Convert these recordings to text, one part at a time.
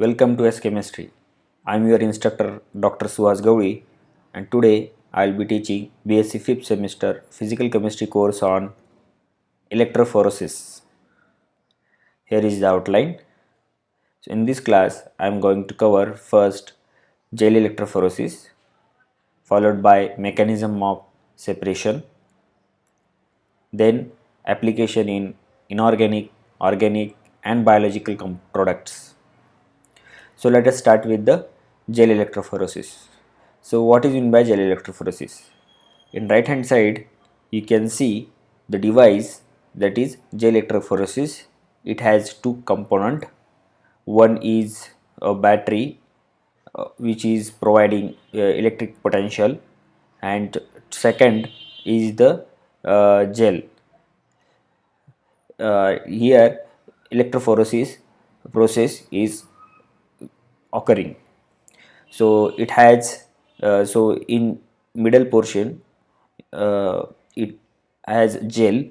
Welcome to S Chemistry. I am your instructor Dr. Suhas Gauri, and today I will be teaching BSc 5th semester Physical Chemistry course on electrophoresis. Here is the outline. So in this class I am going to cover first gel electrophoresis, followed by mechanism of separation, then application in inorganic, organic and biological products. So let us start with the gel electrophoresis. So what is meant by gel electrophoresis? In right hand side you can see the device, that is gel electrophoresis. It has two component. One is a battery which is providing electric potential, and second is the gel. Here electrophoresis process is occurring. So it has so in middle portion it has gel,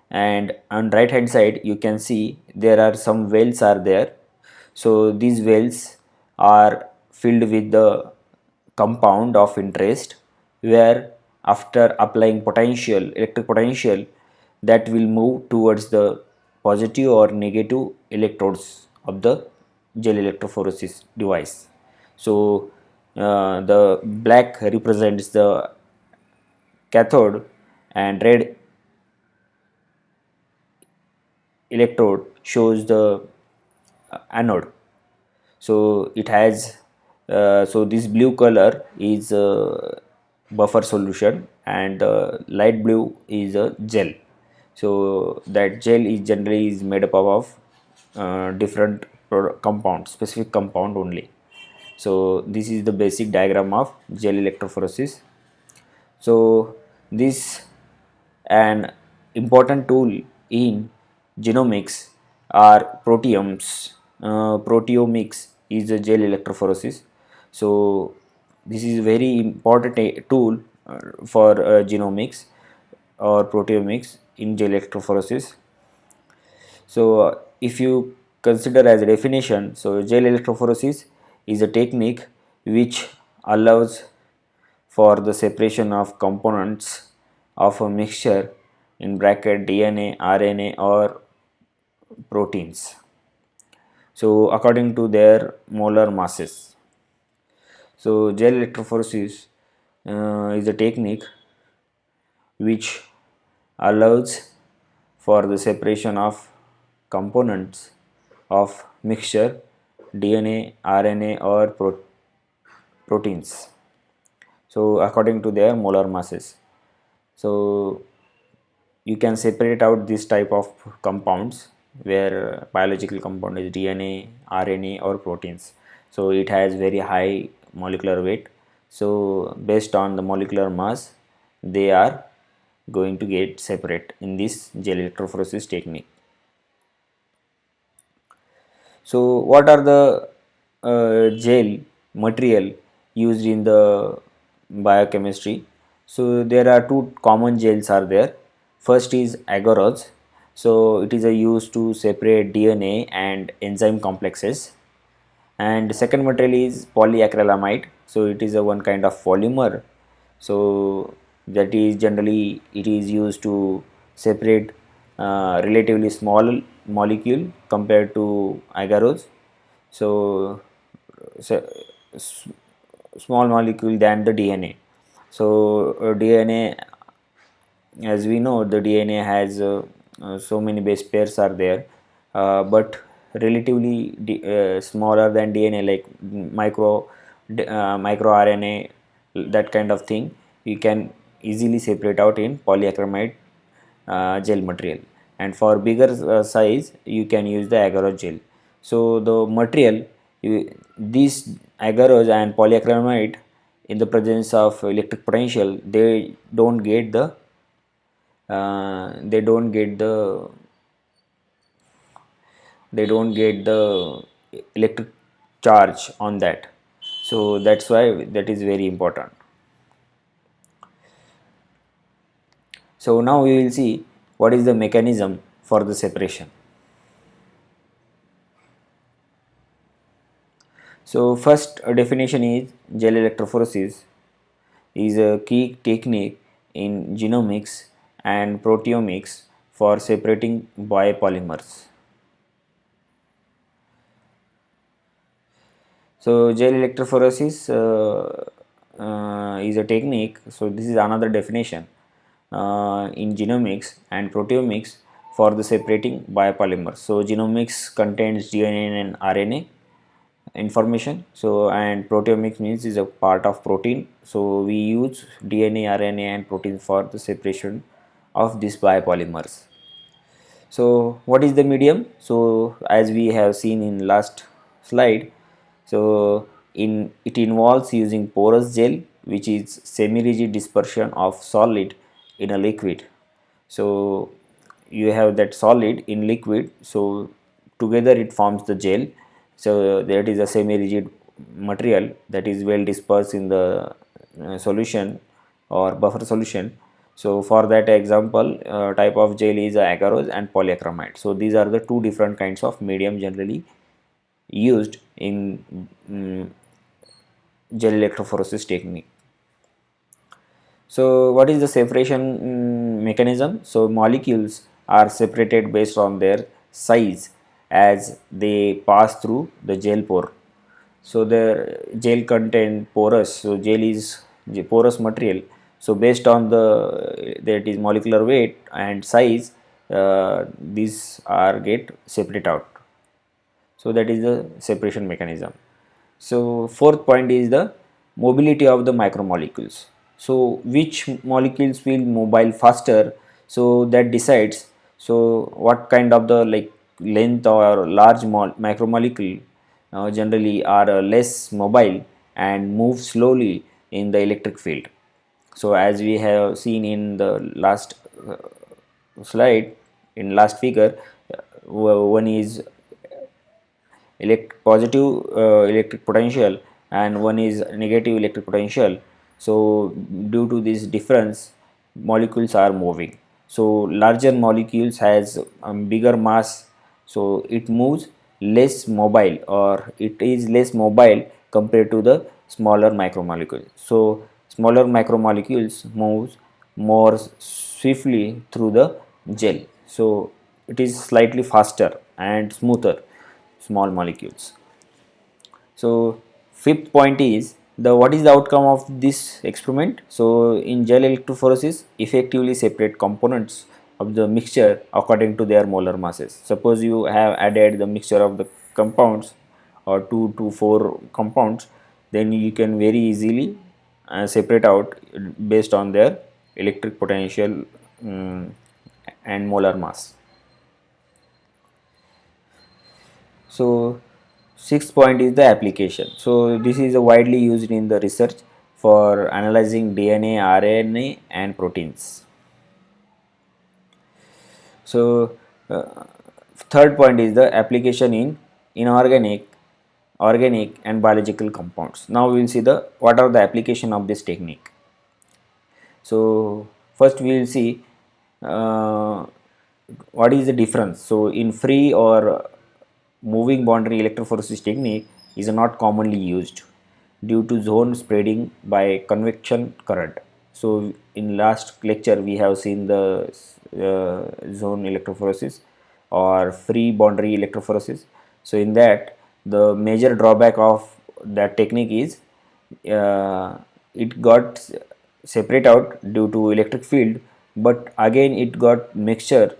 and on right hand side you can see there are some wells are there. So these wells are filled with the compound of interest, where after applying potential, electric potential, that will move towards the positive or negative electrodes of the gel electrophoresis device. So the black represents the cathode and red electrode shows the anode. So it has so this blue color is buffer solution, and light blue is a gel. So that gel is generally is made up of different compound, specific compound only. So this is the basic diagram of gel electrophoresis. So this an important tool in genomics are proteomes. Proteomics is a gel electrophoresis. So this is very important tool for genomics or proteomics in gel electrophoresis. So if you consider as a definition, so gel electrophoresis is a technique which allows for the separation of components of a mixture, in bracket DNA, RNA or proteins, so according to their molar masses. So gel electrophoresis is a technique which allows for the separation of components of mixture, DNA, RNA or proteins, so according to their molar masses. So you can separate out this type of compounds, where biological compound is DNA, RNA or proteins. So it has very high molecular weight. So based on the molecular mass, they are going to get separate in this gel electrophoresis technique. So what are the gel material used in the biochemistry? So there are two common gels are there. First is agarose. So it is a used to separate DNA and enzyme complexes. And second material is polyacrylamide. So it is a one kind of polymer. So that is generally it is used to separate relatively small molecule compared to agarose. So, small molecule than the DNA. So DNA, as we know, the DNA has so many base pairs are there, but relatively smaller than DNA, like micro RNA, that kind of thing you can easily separate out in polyacrylamide gel material, and for bigger size you can use the agarose gel. So the material, these agarose and polyacrylamide, in the presence of electric potential, they don't get the electric charge on that. So that's why that is very important. So now we will see what is the mechanism for the separation. So first definition is gel electrophoresis is a key technique in genomics and proteomics for separating biopolymers. So gel electrophoresis is a technique. So this is another definition in genomics and proteomics for the separating biopolymers. So genomics contains DNA and RNA information. So and proteomics means is a part of protein. So we use DNA, RNA and protein for the separation of these biopolymers. So what is the medium? So as we have seen in last slide, so in it involves using porous gel, which is semi-rigid dispersion of solid in a liquid. So you have that solid in liquid, so together it forms the gel. So that is a semi-rigid material that is well dispersed in the solution or buffer solution. So for that example, type of gel is agarose and polyacromide. So these are the two different kinds of medium generally used in gel electrophoresis technique. So what is the separation mechanism? So molecules are separated based on their size as they pass through the gel pore. So the gel contain porous. So gel is porous material. So based on the that is molecular weight and size, these are get separate out. So that is the separation mechanism. So fourth point is the mobility of the micromolecules. So which molecules will mobile faster? So that decides. So what kind of the like length or large micromolecule generally are less mobile and move slowly in the electric field. So as we have seen in the last slide, in last figure, one is positive electric potential and one is negative electric potential. So due to this difference, molecules are moving. So larger molecules has bigger mass, so it moves less mobile, or it is less mobile compared to the smaller macromolecules. So smaller macromolecules moves more swiftly through the gel, so it is slightly faster and smoother small molecules. So fifth point is the what is the outcome of this experiment? So in gel electrophoresis, effectively separate components of the mixture according to their molar masses. Suppose you have added the mixture of the compounds or 2 to 4 compounds, then you can very easily separate out based on their electric potential and molar mass. So sixth point is the application. So this is widely used in the research for analyzing DNA, RNA and proteins. So third point is the application in inorganic, organic and biological compounds. Now we will see the what are the application of this technique. So first we will see uh, what is the difference. So in free or moving boundary electrophoresis technique is not commonly used due to zone spreading by convection current. So in last lecture we have seen the zone electrophoresis or free boundary electrophoresis. So in that, the major drawback of that technique is it got separate out due to electric field, but again it got mixture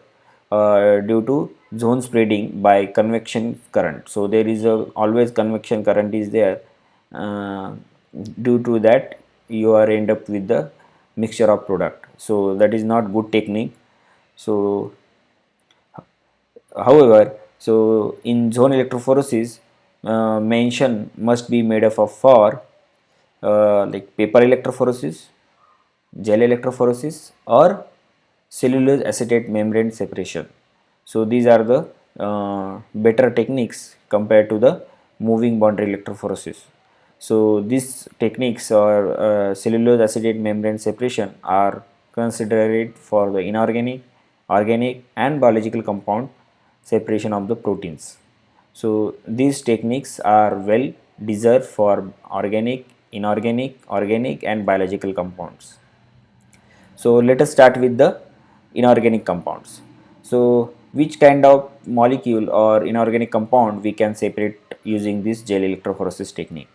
due to zone spreading by convection current. So there is a always convection current is there. uh, Due to that you are end up with the mixture of product, so that is not good technique. So however, so in zone electrophoresis, mention must be made of for like paper electrophoresis, gel electrophoresis or cellulose acetate membrane separation. So these are the better techniques compared to the moving boundary electrophoresis. So these techniques or cellulose acetate membrane separation are considered for the inorganic, organic and biological compound separation of the proteins. So these techniques are well deserve for organic, inorganic, organic and biological compounds. So let us start with the inorganic compounds. So which kind of molecule or inorganic compound we can separate using this gel electrophoresis technique?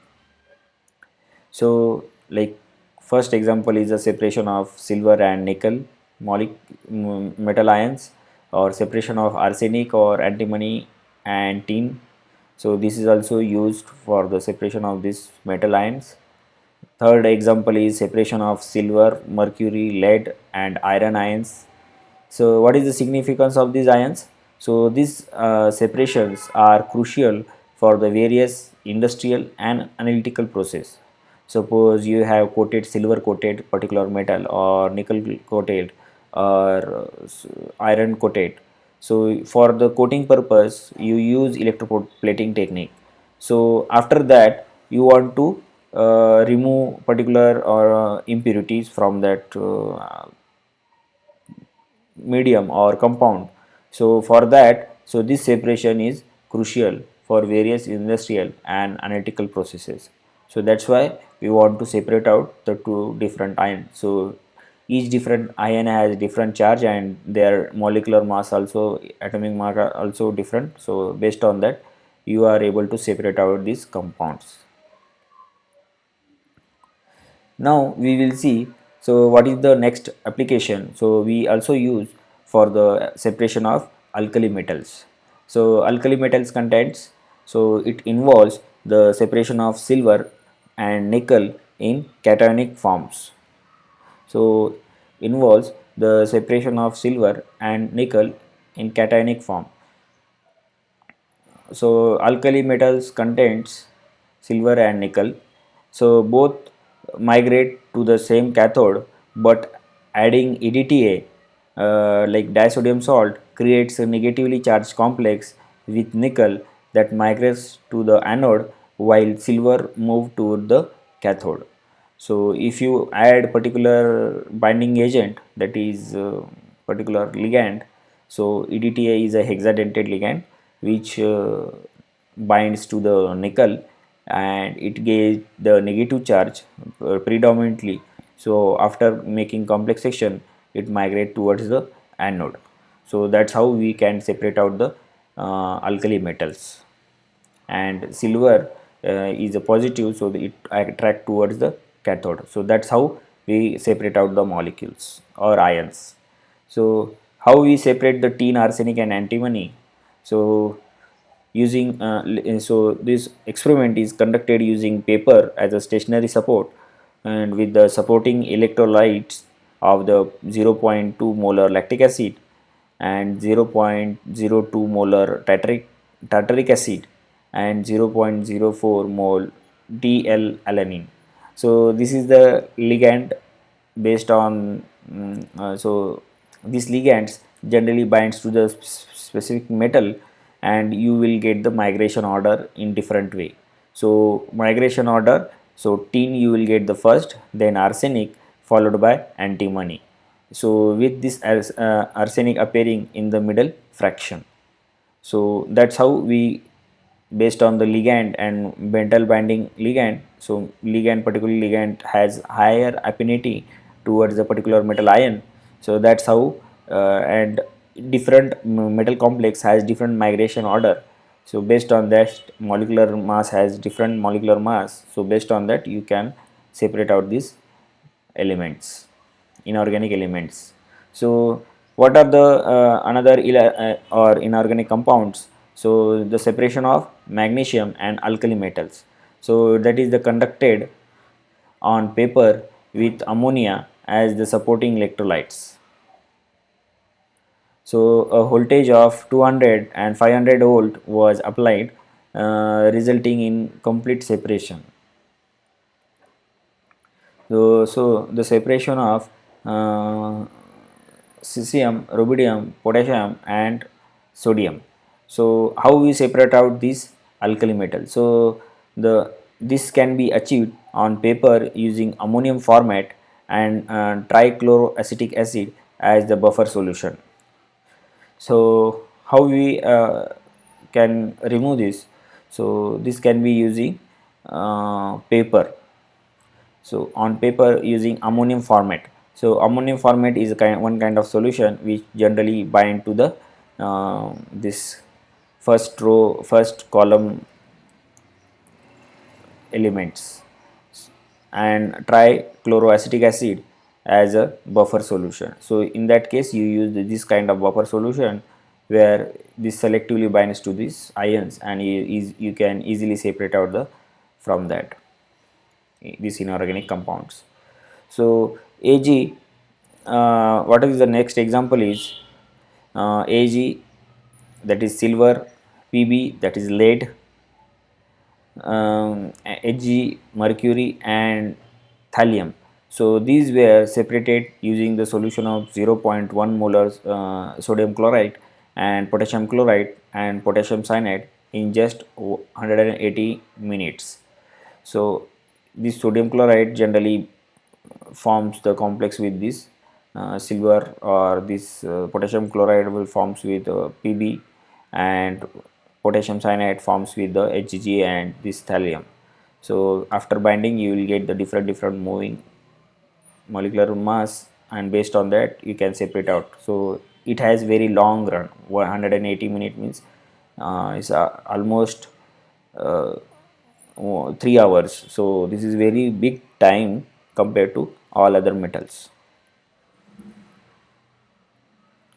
So like first example is the separation of silver and nickel metal ions, or separation of arsenic or antimony and tin. So this is also used for the separation of these metal ions. Third example is separation of silver, mercury, lead and iron ions. So what is the significance of these ions? So these separations are crucial for the various industrial and analytical process. Suppose you have coated silver coated particular metal, or nickel coated, or iron coated. So for the coating purpose you use electroplating technique. So after that you want to remove particular or impurities from that medium or compound. So for that, so this separation is crucial for various industrial and analytical processes. So that's why we want to separate out the two different ions. So each different ion has different charge and their molecular mass also, atomic mass are also different. So based on that you are able to separate out these compounds. Now we will see, so what is the next application. So we also use for the separation of alkali metals. So alkali metals contents, so it involves the separation of silver and nickel in cationic forms. So involves the separation of silver and nickel in cationic form. So alkali metals contains silver and nickel, so both migrate to the same cathode, but adding EDTA like disodium salt creates a negatively charged complex with nickel that migrates to the anode while silver move to the cathode. So if you add particular binding agent, that is particular ligand, so EDTA is a hexadentate ligand which binds to the nickel and it gives the negative charge predominantly. So after making complex section it migrate towards the anode. So that's how we can separate out the alkali metals. And silver is a positive, so it attract towards the cathode. So that's how we separate out the molecules or ions. So how we separate the tin, arsenic and antimony? So using so this experiment is conducted using paper as a stationary support and with the supporting electrolytes of the zero point 0.2 molar lactic acid and 0.02 molar tartaric acid and 0.04 mole DL-alanine. So this is the ligand based on so these ligands generally binds to the specific metal and you will get the migration order in different way. So migration order, so tin you will get the first, then arsenic followed by antimony. So with this as arsenic appearing in the middle fraction. So that's how we, based on the ligand and metal binding ligand, so ligand, particular ligand has higher affinity towards the particular metal ion. So that's how and different metal complex has different migration order. So based on that molecular mass has different molecular mass, so based on that you can separate out these elements, inorganic elements. So what are the another or inorganic compounds? So the separation of magnesium and alkali metals, so that is the conducted on paper with ammonia as the supporting electrolytes. So a voltage of 200 and 500 volt was applied, resulting in complete separation. So the separation of cesium, rubidium, potassium and sodium. So how we separate out these alkali metal? So this can be achieved on paper using ammonium format and trichloroacetic acid as the buffer solution. So how we can remove this? So this can be using paper. So on paper using ammonium format. So ammonium format is a one kind of solution which generally bind to the this first column elements, and try chloroacetic acid as a buffer solution. So in that case you use this kind of buffer solution where this selectively binds to these ions, and you can easily separate out the from that these inorganic compounds. So Ag, what is the next example is Ag, that is silver, Pb, that is lead, Hg, mercury, and thallium. So these were separated using the solution of zero point 0.1 molar sodium chloride and potassium chloride and potassium cyanide in just 180 minutes. So this sodium chloride generally forms the complex with this silver, or this potassium chloride will forms with Pb, and potassium cyanide forms with the Hg and this thallium. So after binding you will get the different moving molecular mass, and based on that you can separate out. So it has very long run, 180 minute means is almost uh, 3 hours. So this is very big time compared to all other metals.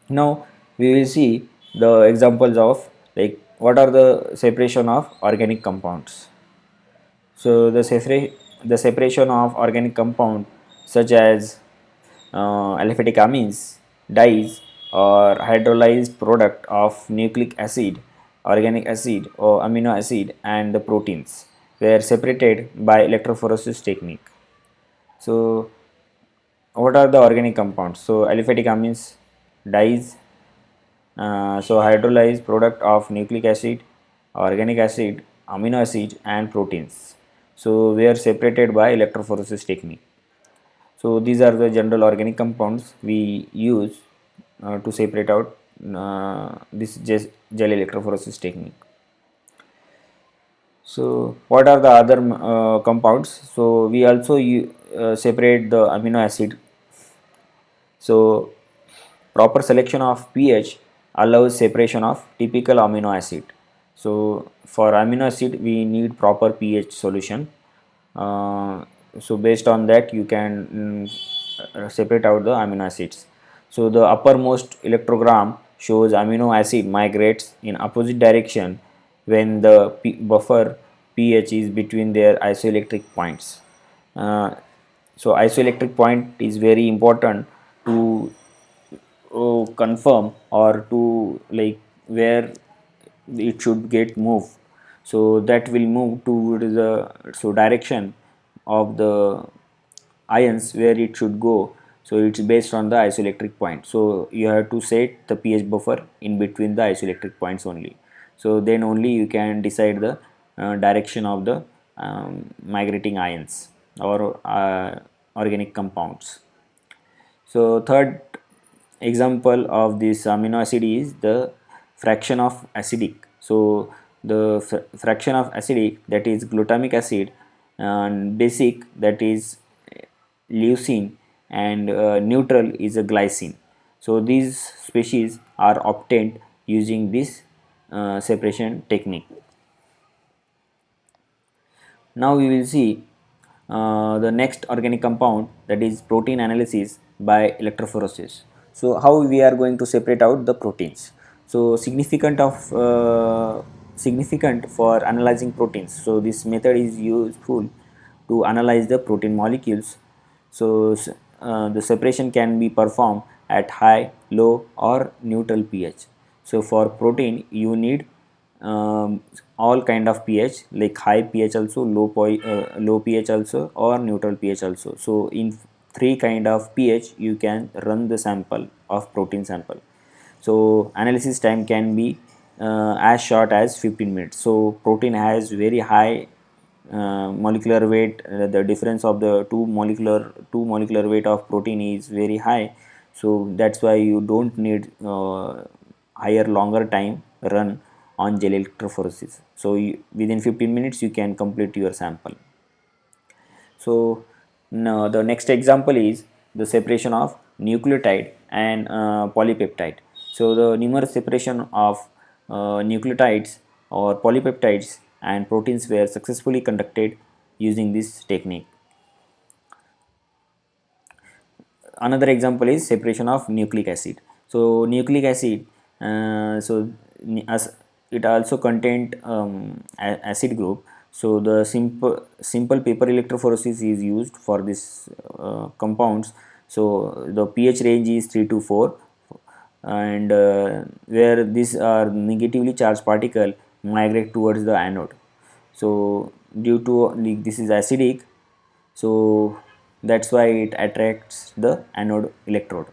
Now we will see the examples of like what are the separation of organic compounds. So the separation of organic compound such as aliphatic amines, dyes, or hydrolyzed product of nucleic acid, organic acid or amino acid, and the proteins were separated by electrophoresis technique. So what are the organic compounds? So aliphatic amines, dyes, so hydrolyzed product of nucleic acid, organic acid, amino acid, and proteins. So we are separated by electrophoresis technique. So these are the general organic compounds we use to separate out this gel electrophoresis technique. So what are the other compounds? So we also separate the amino acid. So proper selection of pH allows separation of typical amino acid. So for amino acid we need proper pH solution. Uh, so based on that you can separate out the amino acids. So the uppermost electrogram shows amino acid migrates in opposite direction when the buffer pH is between their isoelectric points. Uh, so isoelectric point is very important to confirm or to like where it should get moved. So that will move to the direction of the ions where it should go. So it's based on the isoelectric point. So you have to set the pH buffer in between the isoelectric points only. So then only you can decide the direction of the migrating ions or organic compounds. So third example of this amino acid is the fraction of acidic. So the fraction of acidic, that is glutamic acid, and basic, that is leucine, and neutral is a glycine. So these species are obtained using this separation technique. Now we will see the next organic compound, that is protein analysis by electrophoresis. So how we are going to separate out the proteins. So significant for analyzing proteins. So this method is useful to analyze the protein molecules. So the separation can be performed at high, low, or neutral pH. So for protein you need all kind of pH, like high pH also, low pH also, or neutral pH also. So in three kind of pH you can run the sample of protein sample. So analysis time can be as short as 15 minutes. So protein has very high molecular weight. The difference of the two molecular weight of protein is very high. So that's why you don't need higher longer time run on gel electrophoresis. So within 15 minutes you can complete your sample. So now the next example is the separation of nucleotide and polypeptide. So the numerous separation of nucleotides or polypeptides and proteins were successfully conducted using this technique. Another example is separation of nucleic acid. So nucleic acid, as it also contained acid group. So the simple paper electrophoresis is used for this compounds. So the pH range is 3 to 4, and where these are negatively charged particle migrate towards the anode. So due to this is acidic, so that's why it attracts the anode electrode.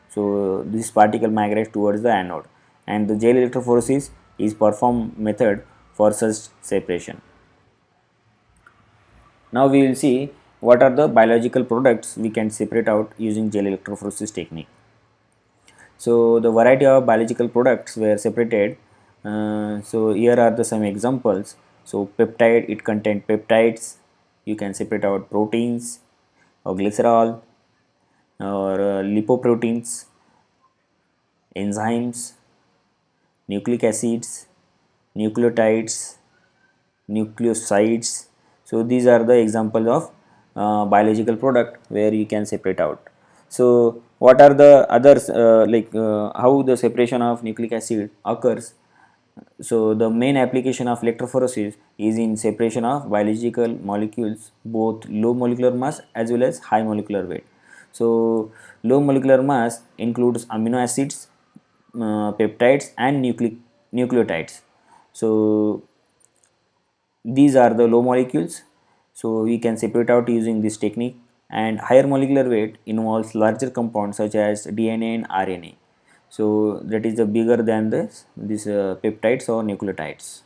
So this particle migrates towards the anode, and the gel electrophoresis is performed method for such separation. Now we will see what are the biological products we can separate out using gel electrophoresis technique. So the variety of biological products were separated. So here are the some examples. So peptide, it contains peptides. You can separate out proteins or glycerol or lipoproteins, enzymes, nucleic acids, nucleotides, nucleosides. So these are the examples of biological product where you can separate out. So what are the others, how the separation of nucleic acid occurs? So the main application of electrophoresis is in separation of biological molecules, both low molecular mass as well as high molecular weight. So low molecular mass includes amino acids, peptides and nucleotides. So these are the low molecules, so we can separate out using this technique. And higher molecular weight involves larger compounds such as DNA and RNA. So that is the bigger than this peptides or nucleotides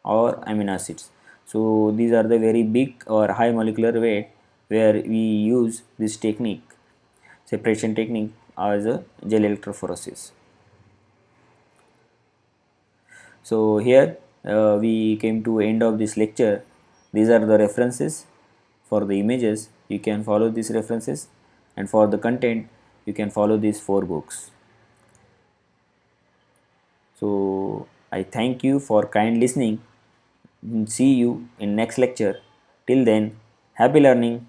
or amino acids. So these are the very big or high molecular weight where we use this technique, separation technique, as a gel electrophoresis. So here we came to end of this lecture. These are the references for the images. You can follow these references, and for the content you can follow these 4 books. So I thank you for kind listening. See you in next lecture. Till then, happy learning.